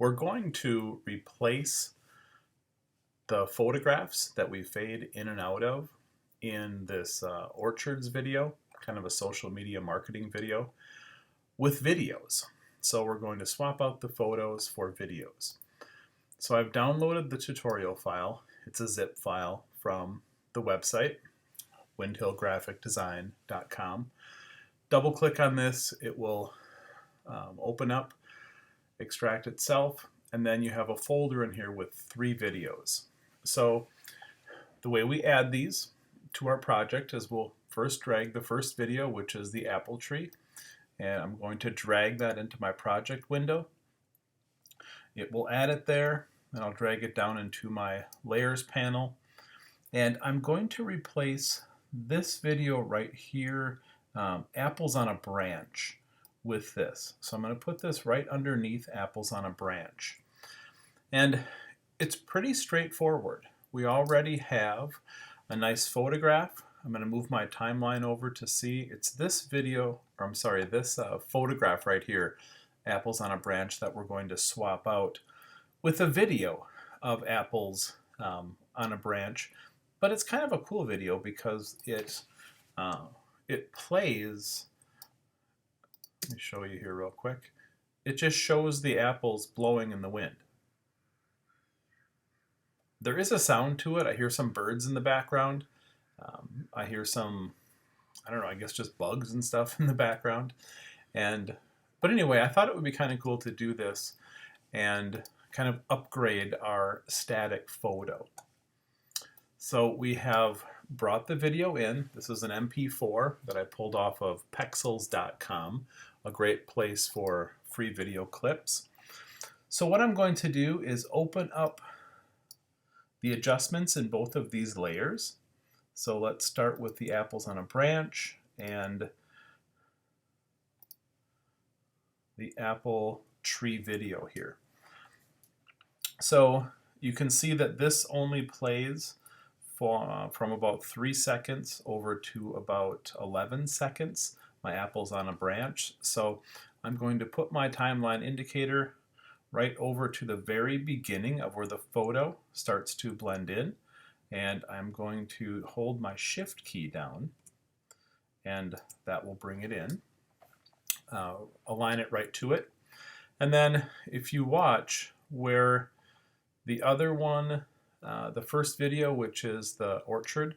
We're going to replace the photographs that we fade in and out of in this orchards video, kind of a social media marketing video, with videos. So we're going to swap out the photos for videos. So I've downloaded the tutorial file. It's a zip file from the website, windhillgraphicdesign.com. Double click on this, it will open up, extract itself, and then you have a folder in here with 3 videos. So the way we add these to our project is we'll first drag the first video, which is the apple tree, and I'm going to drag that into my project window. It will add it there, and I'll drag it down into my layers panel, and I'm going to replace this video right here, apples on a branch, with this. So I'm going to put this right underneath apples on a branch. And it's pretty straightforward. We already have a nice photograph. I'm going to move my timeline over to see it's this video, or I'm sorry, this photograph right here, apples on a branch, that we're going to swap out with a video of apples on a branch. But it's kind of a cool video because it plays. Let me show you here real quick. It just shows the apples blowing in the wind. There is a sound to it. I hear some birds in the background. I hear some, I don't know, I guess just bugs and stuff in the background. But anyway, I thought it would be kind of cool to do this and kind of upgrade our static photo. So we have brought the video in. This is an MP4 that I pulled off of Pexels.com, a great place for free video clips. So what I'm going to do is open up the adjustments in both of these layers. So let's start with the apples on a branch and the apple tree video here. So you can see that this only plays from about 3 seconds over to about 11 seconds, my apples on a branch. So I'm going to put my timeline indicator right over to the very beginning of where the photo starts to blend in, and I'm going to hold my shift key down, and that will bring it in. Align it right to it. And then if you watch where the other one, the first video, which is the orchard,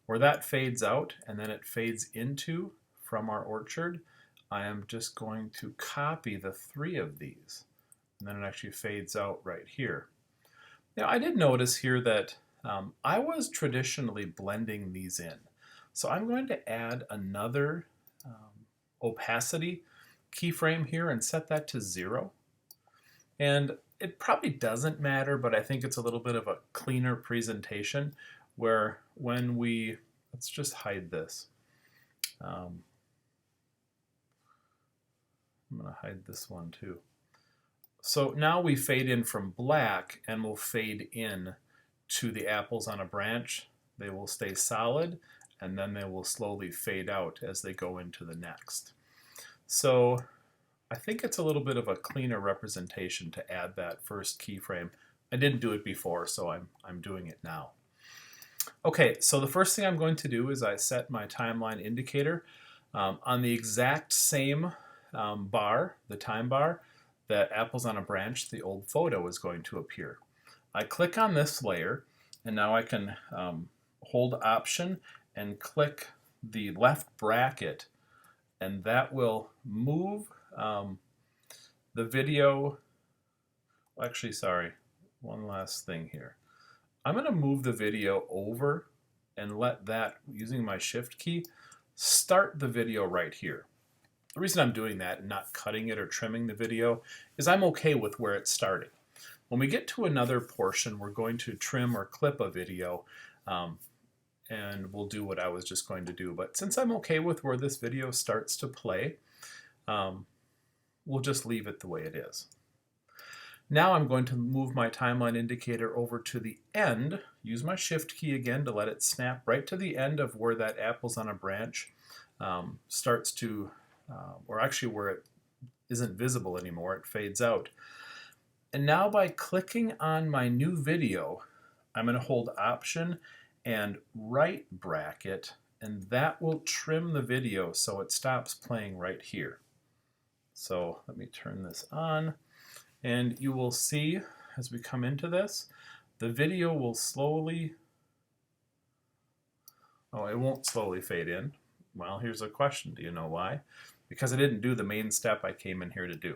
where that fades out and then it fades into from our orchard, I am just going to copy the 3 of these, and then it actually fades out right here. Now I did notice here that I was traditionally blending these in. So I'm going to add another opacity keyframe here and set that to 0. And it probably doesn't matter, but I think it's a little bit of a cleaner presentation where when we, let's just hide this. I'm going to hide this one too. So now we fade in from black and we'll fade in to the apples on a branch. They will stay solid and then they will slowly fade out as they go into the next. So I think it's a little bit of a cleaner representation to add that first keyframe. I didn't do it before, so I'm doing it now. Okay, so the first thing I'm going to do is I set my timeline indicator on the exact same bar, the time bar, that apples on a branch, the old photo, is going to appear. I click on this layer, and now I can hold Option and click the left bracket, and that will move the video. Actually, sorry, one last thing here. I'm going to move the video over and let that, using my shift key, start the video right here. The reason I'm doing that and not cutting it or trimming the video is I'm okay with where it's starting. When we get to another portion, we're going to trim or clip a video, and we'll do what I was just going to do. But since I'm okay with where this video starts to play, we'll just leave it the way it is. Now I'm going to move my timeline indicator over to the end, use my shift key again to let it snap right to the end of where that apples on a branch starts to, or actually where it isn't visible anymore, it fades out. And now by clicking on my new video, I'm going to hold Option and right bracket, and that will trim the video so it stops playing right here. So let me turn this on, and you will see as we come into this, the video will slowly, oh, it won't slowly fade in. Well, here's a question. Do you know why? Because I didn't do the main step I came in here to do.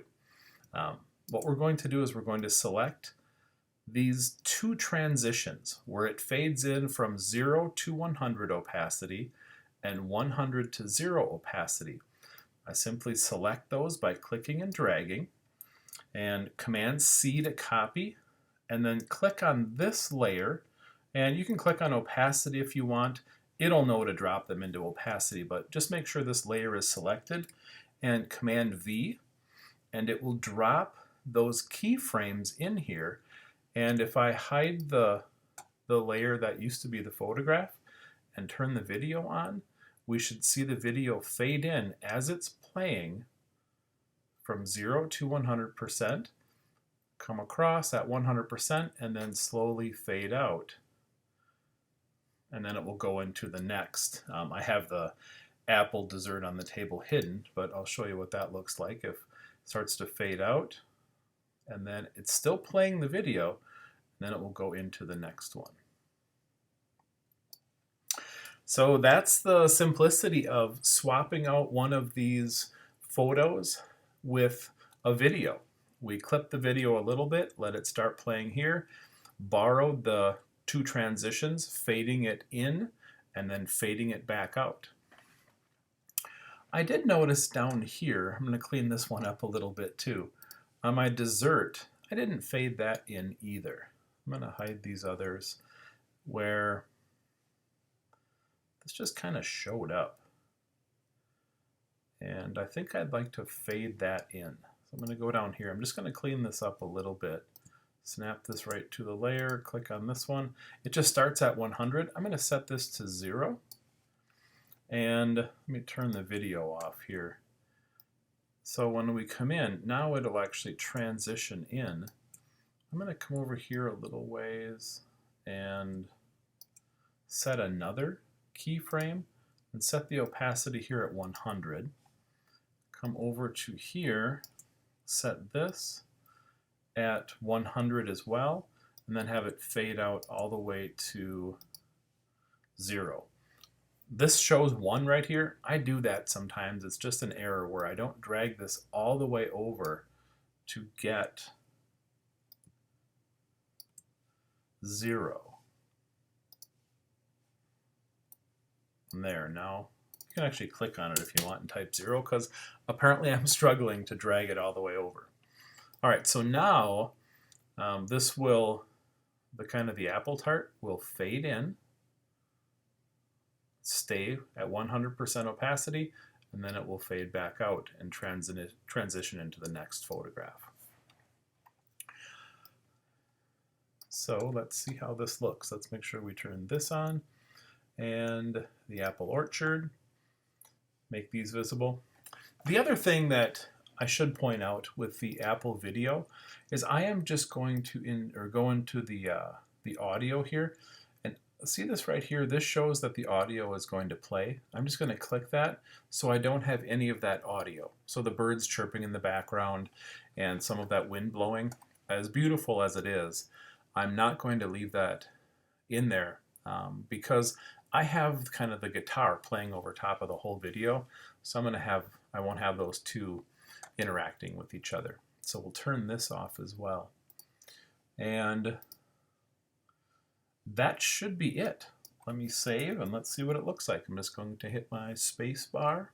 What we're going to do is we're going to select these two transitions where it fades in from 0 to 100 opacity and 100 to 0 opacity. I simply select those by clicking and dragging, and Command C to copy, and then click on this layer, and you can click on opacity if you want. It'll know to drop them into opacity, but just make sure this layer is selected, and Command V, and it will drop those keyframes in here. And if I hide the layer that used to be the photograph and turn the video on, we should see the video fade in as it's playing from 0 to 100%, come across at 100%, and then slowly fade out. And then it will go into the next. I have the apple dessert on the table hidden, but I'll show you what that looks like. If it starts to fade out, and then it's still playing the video, then it will go into the next one. So that's the simplicity of swapping out one of these photos with a video. We clip the video a little bit, let it start playing here, borrowed the two transitions, fading it in and then fading it back out. I did notice down here, I'm going to clean this one up a little bit too. On my dessert, I didn't fade that in either. I'm going to hide these others where this just kind of showed up. And I think I'd like to fade that in. So I'm going to go down here. I'm just going to clean this up a little bit. Snap this right to the layer, click on this one. It just starts at 100. I'm going to set this to 0. And let me turn the video off here. So when we come in, now it'll actually transition in. I'm going to come over here a little ways and set another keyframe and set the opacity here at 100. Come over to here, set this at 100 as well, and then have it fade out all the way to 0. This shows 1 right here. I do that sometimes. It's just an error where I don't drag this all the way over to get 0. And there, now you can actually click on it if you want and type 0, because apparently I'm struggling to drag it all the way over. All right, so now this will, the apple tart will fade in, stay at 100% opacity, and then it will fade back out and transition into the next photograph. So let's see how this looks. Let's make sure we turn this on, and the apple orchard, make these visible. The other thing that I should point out with the Apple video is I am just going to go into the audio here, and see this right here. This shows that the audio is going to play. I'm just going to click that so I don't have any of that audio. So the birds chirping in the background and some of that wind blowing, as beautiful as it is, I'm not going to leave that in there because I have kind of the guitar playing over top of the whole video. So I won't have those two interacting with each other. So we'll turn this off as well. And that should be it. Let me save and let's see what it looks like. I'm just going to hit my space bar.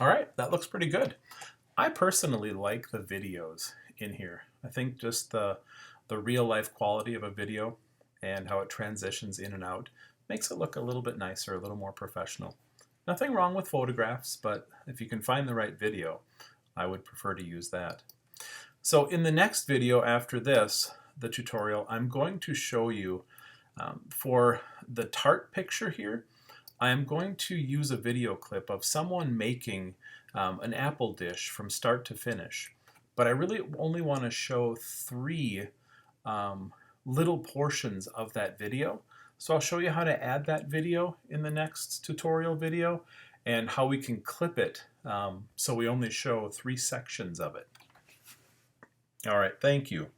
All right, that looks pretty good. I personally like the videos in here. I think just the real life quality of a video and how it transitions in and out makes it look a little bit nicer, a little more professional. Nothing wrong with photographs, but if you can find the right video, I would prefer to use that. So in the next video after this, the tutorial, I'm going to show you for the tart picture here, I am going to use a video clip of someone making an apple dish from start to finish. But I really only want to show 3 little portions of that video. So I'll show you how to add that video in the next tutorial video and how we can clip it so we only show 3 sections of it. All right, thank you.